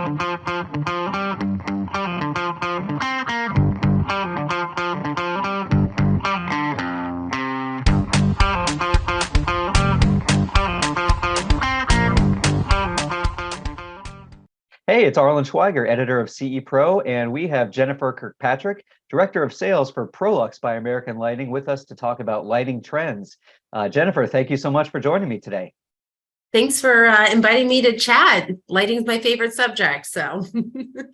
Hey, it's Arlen Schweiger, editor of CE Pro, and we have Jennifer Kirkpatrick, director of sales for Proluxe by American Lighting, with us to talk about lighting trends. Jennifer, thank you so much for joining me today. Thanks for inviting me to chat. Lighting's my favorite subject, so.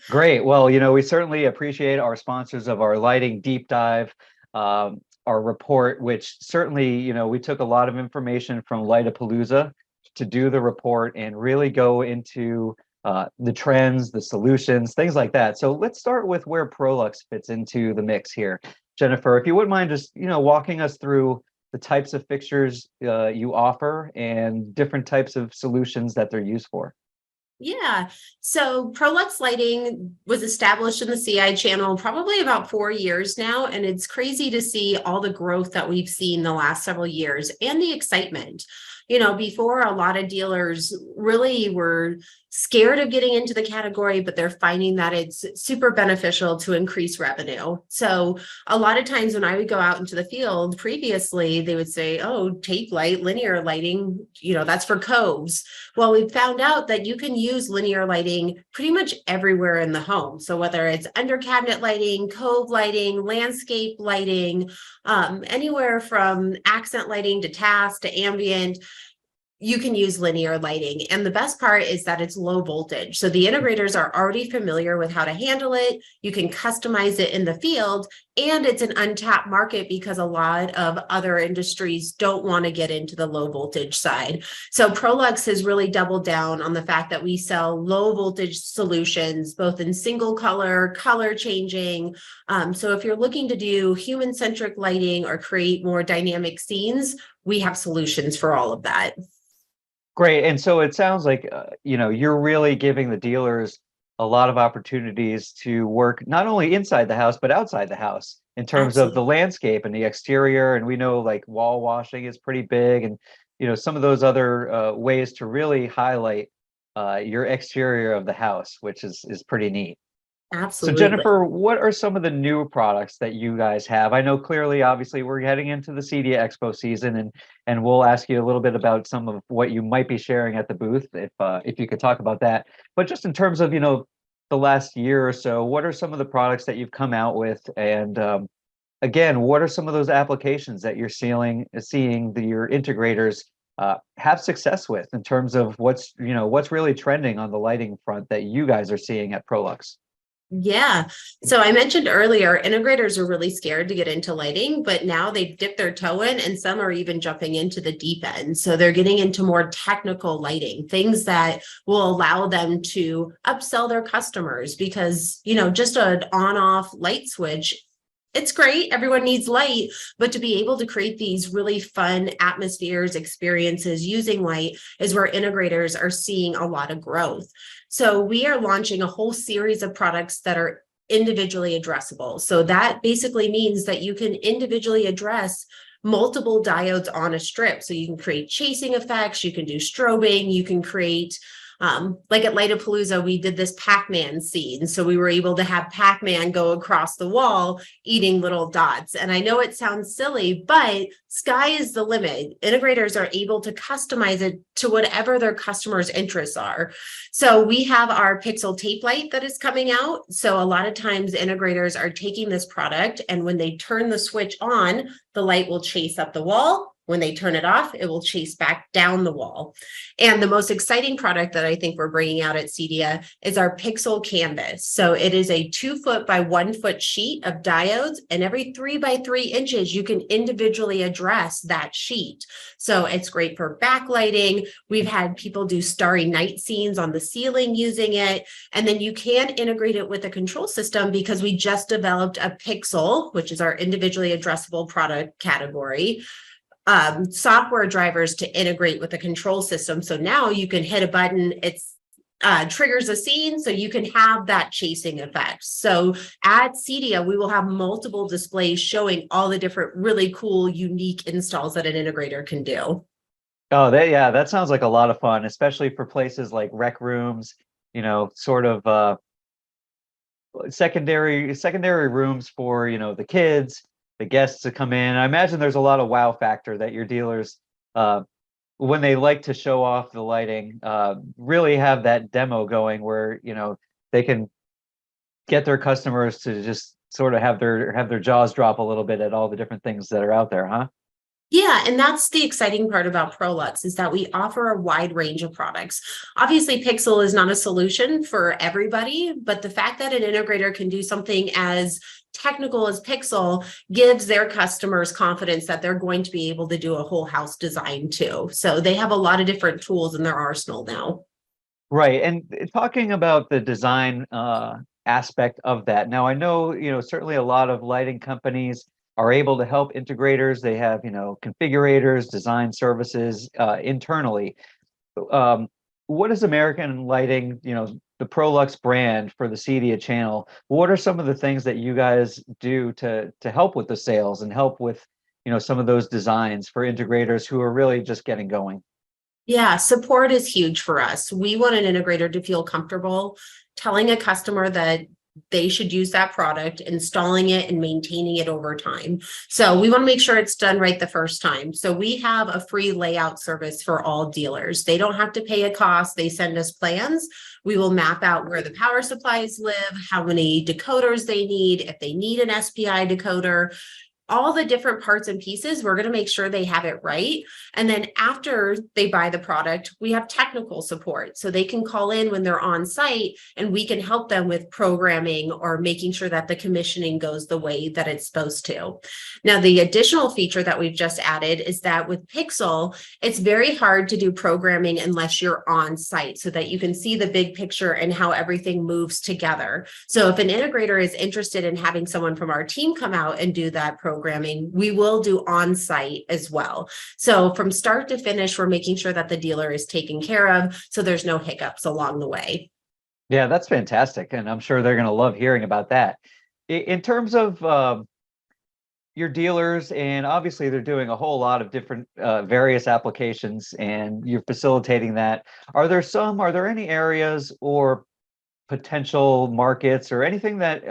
Great. Well, we certainly appreciate our sponsors of our lighting deep dive, our report, which certainly, we took a lot of information from Lightapalooza to do the report and really go into the trends, the solutions, things like that. So let's start with where Prolux fits into the mix here. Jennifer, if you wouldn't mind just, walking us through the types of fixtures you offer and different types of solutions that they're used for. Yeah, so Prolux Lighting was established in the CI channel probably about 4 years now, and it's crazy to see all the growth that we've seen the last several years and the excitement. Before, a lot of dealers really were scared of getting into the category, but they're finding that it's super beneficial to increase revenue. So a lot of times when I would go out into the field previously, they would say, oh, tape light, linear lighting, that's for coves. Well, we found out that you can use linear lighting pretty much everywhere in the home. So whether it's under cabinet lighting, cove lighting, landscape lighting, anywhere from accent lighting to task to ambient, you can use linear lighting. And the best part is that it's low voltage. So the integrators are already familiar with how to handle it. You can customize it in the field, and it's an untapped market because a lot of other industries don't want to get into the low voltage side. So Prolux has really doubled down on the fact that we sell low voltage solutions, both in single color changing. So if you're looking to do human-centric lighting or create more dynamic scenes, we have solutions for all of that. Great. And so it sounds like, you're really giving the dealers a lot of opportunities to work not only inside the house, but outside the house in terms of the landscape and the exterior. And we know like wall washing is pretty big, and, some of those other ways to really highlight your exterior of the house, which is pretty neat. So Absolutely. Jennifer, what are some of the new products that you guys have? I know clearly, obviously, we're heading into the CEDIA Expo season, and we'll ask you a little bit about some of what you might be sharing at the booth, if you could talk about that. But just in terms of, the last year or so, what are some of the products that you've come out with? And again, what are some of those applications that you're seeing your integrators have success with in terms of what's really trending on the lighting front that you guys are seeing at Prolux? Yeah. So I mentioned earlier, integrators are really scared to get into lighting, but now they've dipped their toe in, and some are even jumping into the deep end. So they're getting into more technical lighting, things that will allow them to upsell their customers because, just an on-off light switch, it's great. Everyone needs light, but to be able to create these really fun atmospheres, experiences using light is where integrators are seeing a lot of growth. So we are launching a whole series of products that are individually addressable. So that basically means that you can individually address multiple diodes on a strip. So you can create chasing effects, you can do strobing, you can create like at Lightapalooza, we did this Pac-Man scene. So we were able to have Pac-Man go across the wall eating little dots. And I know it sounds silly, but sky is the limit. Integrators are able to customize it to whatever their customers' interests are. So we have our Pixel tape light that is coming out. So a lot of times integrators are taking this product, and when they turn the switch on, the light will chase up the wall. When they turn it off, it will chase back down the wall. And the most exciting product that I think we're bringing out at CEDIA is our Pixel Canvas. So it is a 2 foot by 1 foot sheet of diodes, and every 3 by 3 inches, you can individually address that sheet. So it's great for backlighting. We've had people do starry night scenes on the ceiling using it. And then you can integrate it with a control system because we just developed a Pixel, which is our individually addressable product category, software drivers to integrate with the control system. So now you can hit a button, it's triggers a scene, so you can have that chasing effect. So at CEDIA, we will have multiple displays showing all the different really cool, unique installs that an integrator can do. Oh, that sounds like a lot of fun, especially for places like rec rooms sort of secondary rooms for, the kids, the guests to come in. I imagine there's a lot of wow factor that your dealers, when they like to show off the lighting, really have that demo going where, they can get their customers to just sort of have their jaws drop a little bit at all the different things that are out there, huh? Yeah, and that's the exciting part about Proluxe is that we offer a wide range of products. Obviously, Pixel is not a solution for everybody, but the fact that an integrator can do something as technical as Pixel gives their customers confidence that they're going to be able to do a whole house design too. So they have a lot of different tools in their arsenal now. Right. And talking about the design aspect of that. Now, I know, certainly a lot of lighting companies are able to help integrators. They have, configurators, design services internally. Um, what is American Lighting, the Prolux brand for the CEDIA channel? What are some of the things that you guys do to help with the sales and help with, some of those designs for integrators who are really just getting going? Yeah, support is huge for us. We want an integrator to feel comfortable telling a customer that they should use that product, installing it and maintaining it over time. So we want to make sure it's done right the first time. So we have a free layout service for all dealers. They don't have to pay a cost. They send us plans. We will map out where the power supplies live, how many decoders they need, if they need an SPI decoder, all the different parts and pieces. We're going to make sure they have it right. And then after they buy the product, we have technical support. So they can call in when they're on site and we can help them with programming or making sure that the commissioning goes the way that it's supposed to. Now, the additional feature that we've just added is that with Pixel, it's very hard to do programming unless you're on site so that you can see the big picture and how everything moves together. So if an integrator is interested in having someone from our team come out and do that programming, we will do on-site as well. So from start to finish, we're making sure that the dealer is taken care of, so there's no hiccups along the way. Yeah, that's fantastic. And I'm sure they're going to love hearing about that. In terms of your dealers, and obviously they're doing a whole lot of different various applications and you're facilitating that. Are there any areas or potential markets or anything that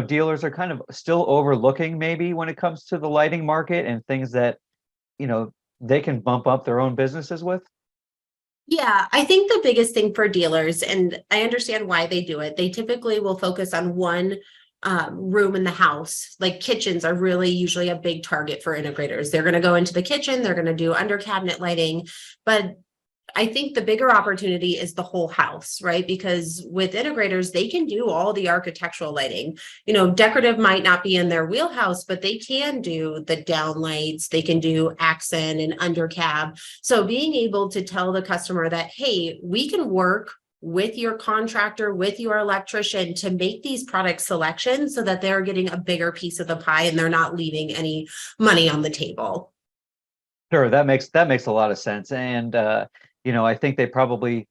dealers are kind of still overlooking maybe when it comes to the lighting market and things that, they can bump up their own businesses with? Yeah, I think the biggest thing for dealers, and I understand why they do it, they typically will focus on one room in the house. Like kitchens are really usually a big target for integrators. They're going to go into the kitchen, they're going to do under cabinet lighting, but I think the bigger opportunity is the whole house, right? Because with integrators, they can do all the architectural lighting. Decorative might not be in their wheelhouse, but they can do the downlights, they can do accent and under cab. So being able to tell the customer that, hey, we can work with your contractor, with your electrician to make these product selections so that they're getting a bigger piece of the pie and they're not leaving any money on the table. Sure, that makes a lot of sense. And I think they probably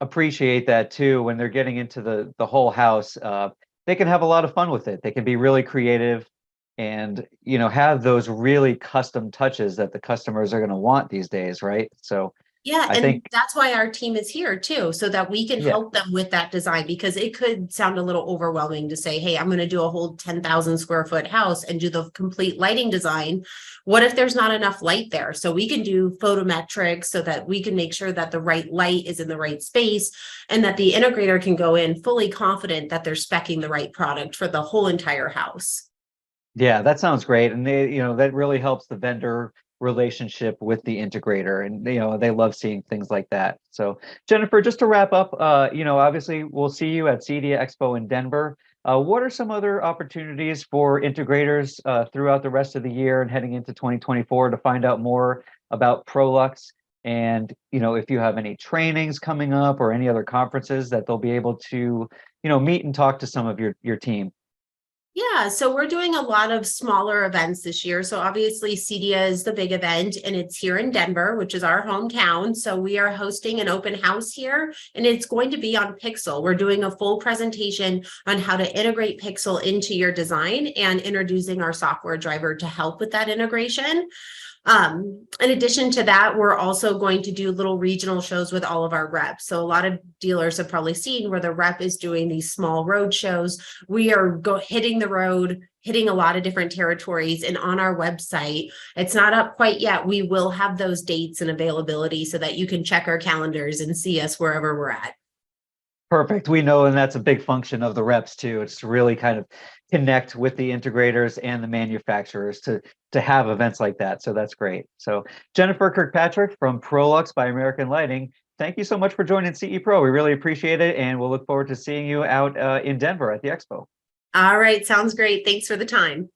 appreciate that too when they're getting into the whole house. They can have a lot of fun with it. They can be really creative and have those really custom touches that the customers are going to want these days, right? So Yeah, I and think, that's why our team is here too, so that we can yeah, help them with that design, because it could sound a little overwhelming to say, hey, I'm going to do a whole 10,000 square foot house and do the complete lighting design. What if there's not enough light there? So we can do photometrics so that we can make sure that the right light is in the right space and that the integrator can go in fully confident that they're speccing the right product for the whole entire house. yeah, that sounds great. And that really helps the vendor relationship with the integrator. And, they love seeing things like that. So Jennifer, just to wrap up, obviously we'll see you at CEDIA Expo in Denver. What are some other opportunities for integrators throughout the rest of the year and heading into 2024 to find out more about Prolux? And, if you have any trainings coming up or any other conferences that they'll be able to, meet and talk to some of your team. Yeah, so we're doing a lot of smaller events this year. So obviously CEDIA is the big event and it's here in Denver, which is our hometown. So we are hosting an open house here and it's going to be on Pixel. We're doing a full presentation on how to integrate Pixel into your design and introducing our software driver to help with that integration. In addition to that, we're also going to do little regional shows with all of our reps. So a lot of dealers have probably seen where the rep is doing these small road shows. We are hitting the road, hitting a lot of different territories, and on our website, it's not up quite yet. We will have those dates and availability so that you can check our calendars and see us wherever we're at. Perfect. We know, and that's a big function of the reps too. It's to really kind of connect with the integrators and the manufacturers to have events like that. So that's great. So Jennifer Kirkpatrick from Proluxe by American Lighting, thank you so much for joining CE Pro. We really appreciate it, and we'll look forward to seeing you out in Denver at the expo. All right, sounds great. Thanks for the time.